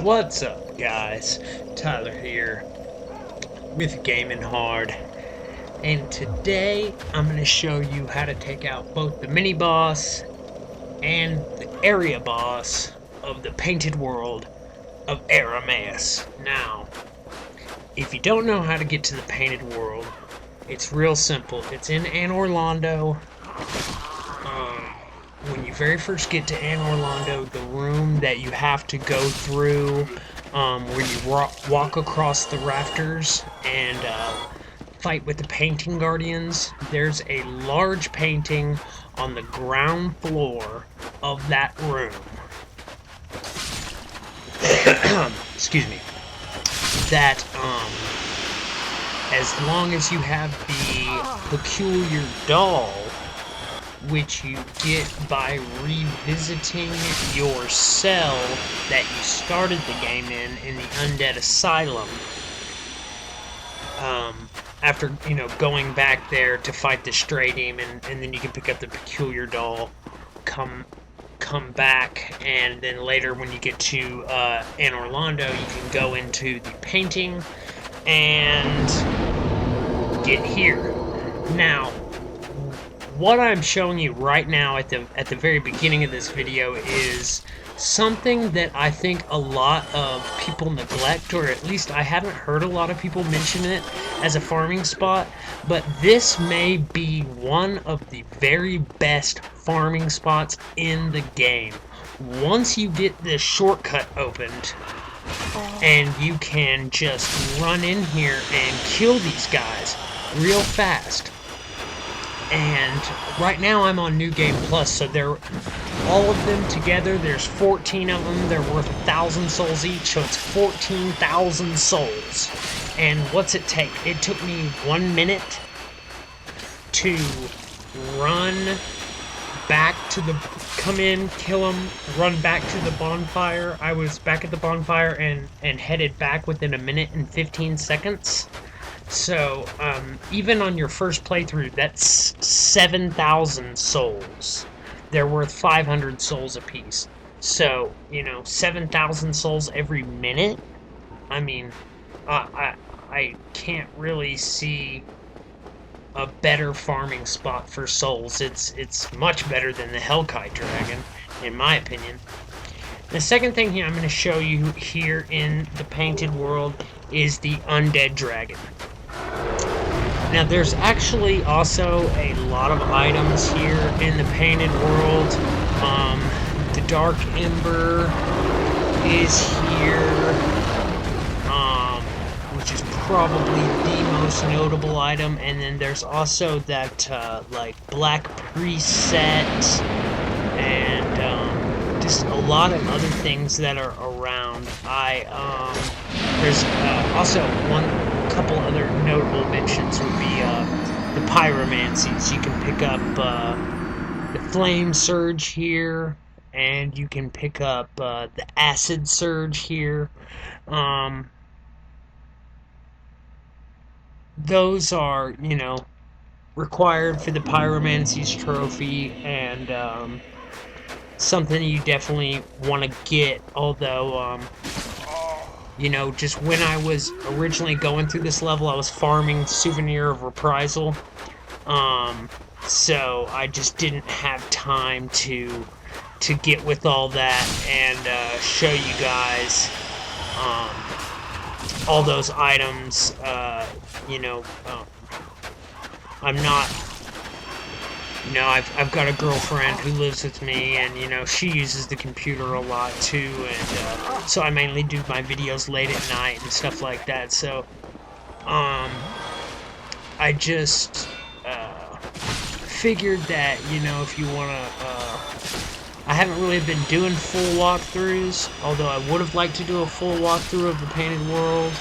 What's up, guys? Tyler here with Gaming Hard, and today I'm going to show you how to take out both the mini boss and the area boss of the Painted World of Ariamas. Now, if you don't know how to get to the Painted World, it's real simple. It's in Orlando. When you very first get to Orlando, the room that you have to go through, where you walk across the rafters and fight with the painting guardians, there's a large painting on the ground floor of that room. Excuse me. That, as long as you have the peculiar doll, which you get by revisiting your cell that you started the game in the Undead Asylum. After, going back there to fight the Stray Demon, and then you can pick up the peculiar doll, come back, and then later when you get to Orlando, you can go into the painting and get here. Now, what I'm showing you right now at the very beginning of this video is something that I think a lot of people neglect, or at least I haven't heard a lot of people mention it as a farming spot, but this may be one of the very best farming spots in the game. Once you get this shortcut opened, and you can just run in here and kill these guys real fast. And right now I'm on New Game Plus, so they're all of them together. There's 14 of them. They're worth 1,000 souls each, so it's 14,000 souls. And what's it take? It took me 1 minute to run back to the... come in, kill them, run back to the bonfire. I was back at the bonfire and headed back within 1 minute and 15 seconds. So, even on your first playthrough, that's 7,000 souls. They're worth 500 souls apiece. So, 7,000 souls every minute? I mean, I can't really see a better farming spot for souls. It's much better than the Hellkite Dragon, in my opinion. The second thing here I'm going to show you here in the Painted World is the Undead Dragon. Now, there's actually also a lot of items here in the Painted World. The Dark Ember is here, which is probably the most notable item. And then there's also that, Black Priest set, and just a lot of other things that are around. There's also couple other notable mentions would be the pyromancies. You can pick up the flame surge here, and you can pick up the acid surge here. Those are, required for the pyromancies trophy, and something you definitely want to get, although just when I was originally going through this level, I was farming Souvenir of Reprisal, so I just didn't have time to get with all that and show you guys all those items. I'm not... I've got a girlfriend who lives with me, and, she uses the computer a lot, too, and, so I mainly do my videos late at night and stuff like that, so, I just, figured that, if you wanna, I haven't really been doing full walkthroughs, although I would have liked to do a full walkthrough of the Painted World,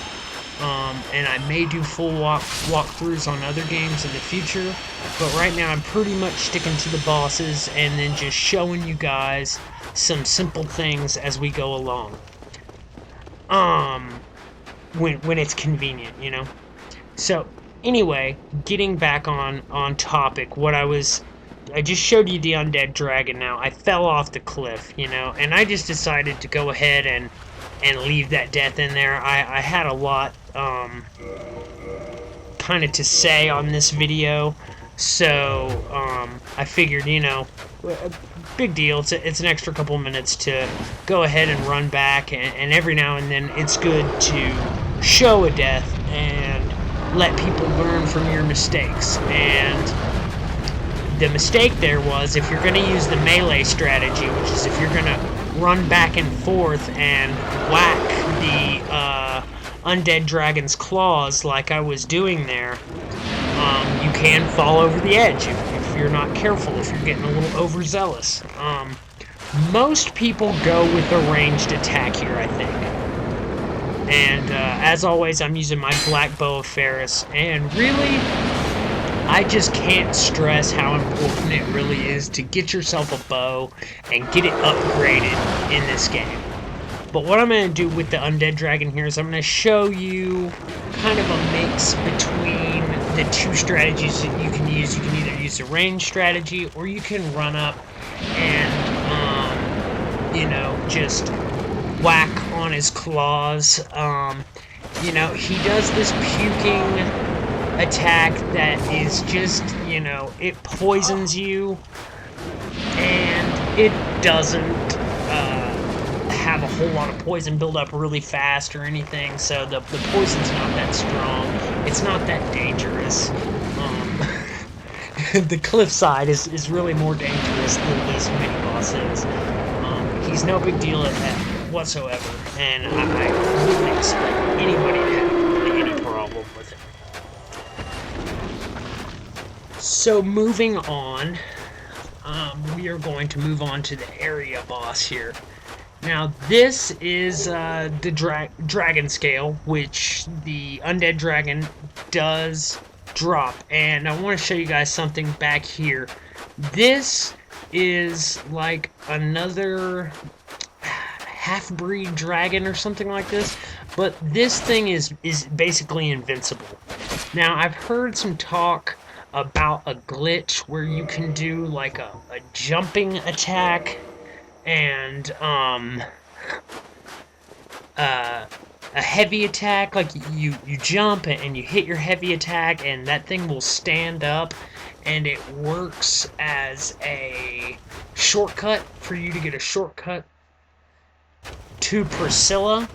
and I may do full walkthroughs on other games in the future, but right now I'm pretty much sticking to the bosses and then just showing you guys some simple things as we go along. When it's convenient, So, anyway, getting back on topic, I just showed you the Undead Dragon now. I fell off the cliff, and I just decided to go ahead and and leave that death in there. I had a lot kind of to say on this video, so I figured, you know, big deal. It's an extra couple minutes to go ahead and run back, and every now and then it's good to show a death and let people learn from your mistakes. And the mistake there was, if you're going to use the melee strategy, which is if you're going to run back and forth and whack the Undead Dragon's claws like I was doing there, you can fall over the edge if you're not careful, if you're getting a little overzealous. Most people go with a ranged attack here, I think. And as always, I'm using my Black Bow of Ferris, and really, I just can't stress how important it really is to get yourself a bow and get it upgraded in this game. But what I'm going to do with the Undead Dragon here is I'm going to show you kind of a mix between the two strategies that you can use. You can either use the range strategy, or you can run up and, you know, just whack on his claws. You know, he does this puking attack that is just, you know, it poisons you, and it doesn't have a whole lot of poison build up really fast or anything, so the poison's not that strong. It's not that dangerous. The cliffside is really more dangerous than this mini-boss is. He's no big deal at that whatsoever, and I wouldn't expect anybody to have really any problem with it. So moving on, we are going to move on to the area boss here. Now, this is the dragon scale, which the Undead Dragon does drop. And I want to show you guys something back here. This is like another half-breed dragon or something like this. But this thing is basically invincible. Now, I've heard some talk about a glitch where you can do like a jumping attack and a heavy attack, like you jump and you hit your heavy attack and that thing will stand up, and it works as a shortcut for you to get a shortcut to Priscilla.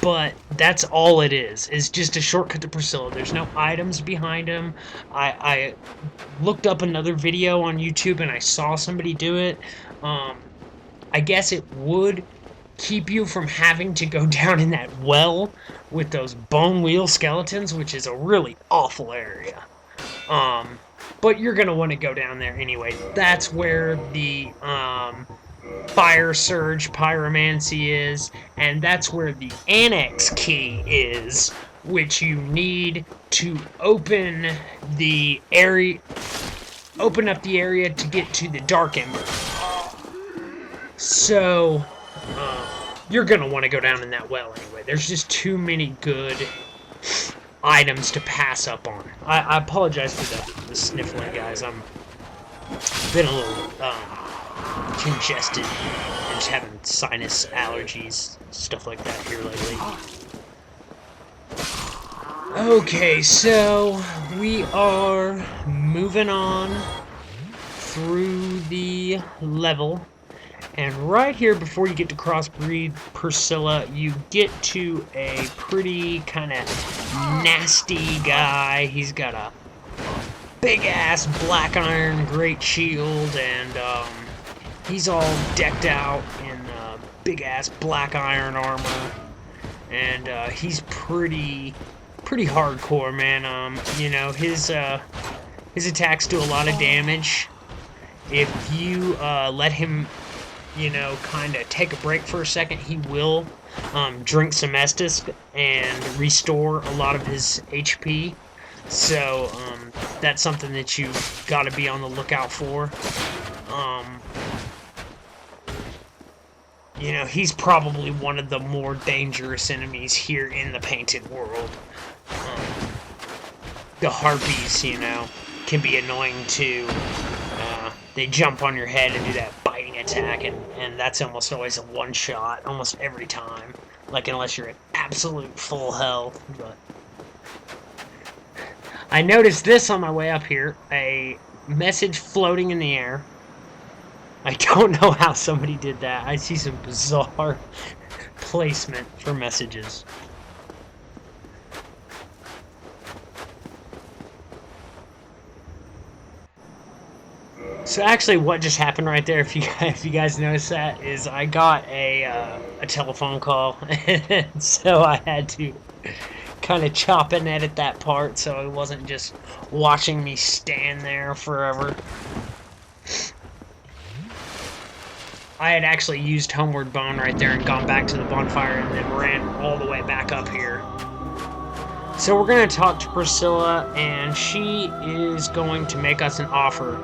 But that's all it is just a shortcut to Priscilla. There's no items behind him. I looked up another video on YouTube and I saw somebody do it. I guess it would keep you from having to go down in that well with those bone wheel skeletons, which is a really awful area. But you're going to want to go down there anyway. That's where the Fire Surge Pyromancy is, and that's where the Annex Key is, which you need to open the area, open up the area to get to the Dark Ember. So, you're gonna want to go down in that well anyway. There's just too many good items to pass up on. I apologize for the sniffling, guys. I'm been a little congested and just having sinus allergies, stuff like that here lately. Okay, so we are moving on through the level, and right here before you get to Crossbreed Priscilla, you get to a pretty kind of nasty guy. He's got a big-ass black iron great shield, and he's all decked out in big-ass black iron armor, and he's pretty hardcore, man. You know, his attacks do a lot of damage. If you let him, you know, kind of take a break for a second, he will drink some Estus and restore a lot of his HP. So, that's something that you've got to be on the lookout for. You know, he's probably one of the more dangerous enemies here in the Painted World. The harpies, you know, can be annoying too. They jump on your head and do that biting attack, and that's almost always a one-shot, almost every time. Like, unless you're at absolute full health, but... I noticed this on my way up here, a message floating in the air. I don't know how somebody did that. I see some bizarre placement for messages. So actually, what just happened right there, if you guys noticed that, is I got a telephone call, and so I had to kind of chop and edit that part, so it wasn't just watching me stand there forever. I had actually used Homeward Bone right there and gone back to the bonfire and then ran all the way back up here. So we're going to talk to Priscilla, and she is going to make us an offer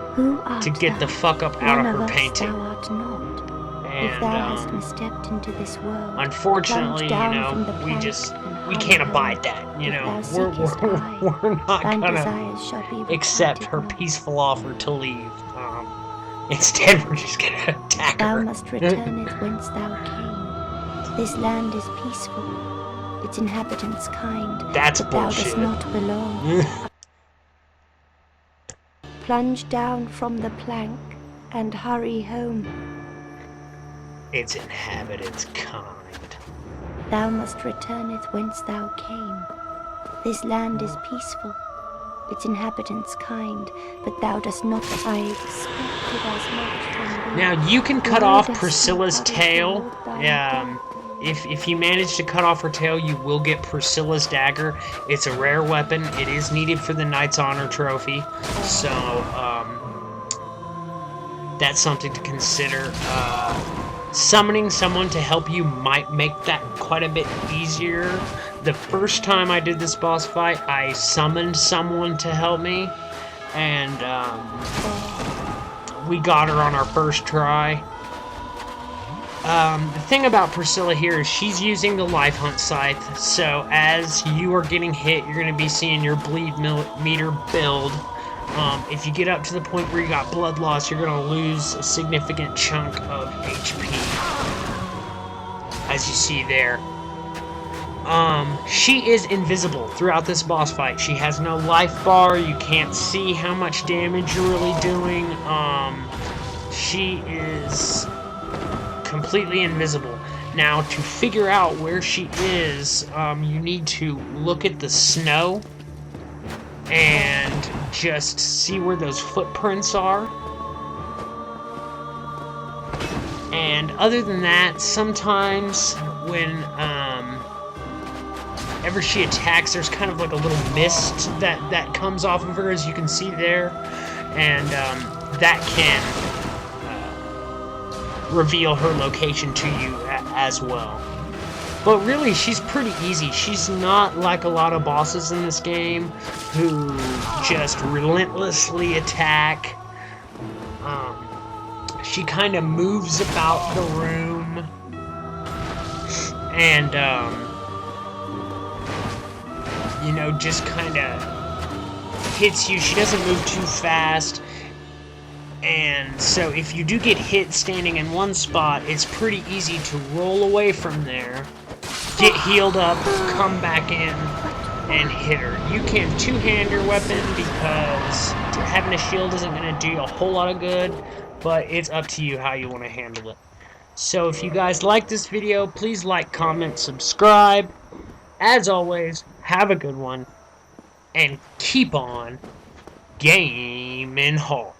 to get the fuck up out of her painting. And unfortunately, you know, we can't abide that. You know, we're not gonna accept her peaceful offer to leave. Instead, we're just gonna attack her. Thou must return it whence thou came. This land is peaceful. Its inhabitants kind. That's but bullshit. Thou dost not belong. Plunge down from the plank and hurry home. Its inhabitants kind. Thou must return it whence thou came. This land is peaceful. Its inhabitants kind, but thou dost not. I expected as much from thee. Now you can cut off Priscilla's tail. If you manage to cut off her tail, you will get Priscilla's dagger. It's a rare weapon. It is needed for the Knight's Honor trophy. So, that's something to consider. Summoning someone to help you might make that quite a bit easier. The first time I did this boss fight, I summoned someone to help me. And, we got her on our first try. The thing about Priscilla here is she's using the Life Hunt Scythe, so as you are getting hit, you're going to be seeing your bleed meter build. If you get up to the point where you got blood loss, you're going to lose a significant chunk of HP, as you see there. She is invisible throughout this boss fight. She has no life bar, you can't see how much damage you're really doing. She is completely invisible. Now, to figure out where she is, you need to look at the snow and just see where those footprints are. And other than that, sometimes when ever she attacks, there's kind of like a little mist that comes off of her, as you can see there, and that can reveal her location to you as well. But really, she's pretty easy. She's not like a lot of bosses in this game who just relentlessly attack. She kind of moves about the room and, you know, just kind of hits you. She doesn't move too fast. And so if you do get hit standing in one spot, it's pretty easy to roll away from there, get healed up, come back in, and hit her. You can two-hand your weapon because having a shield isn't going to do you a whole lot of good, but it's up to you how you want to handle it. So if you guys like this video, please like, comment, subscribe. As always, have a good one, and keep on gaming hard.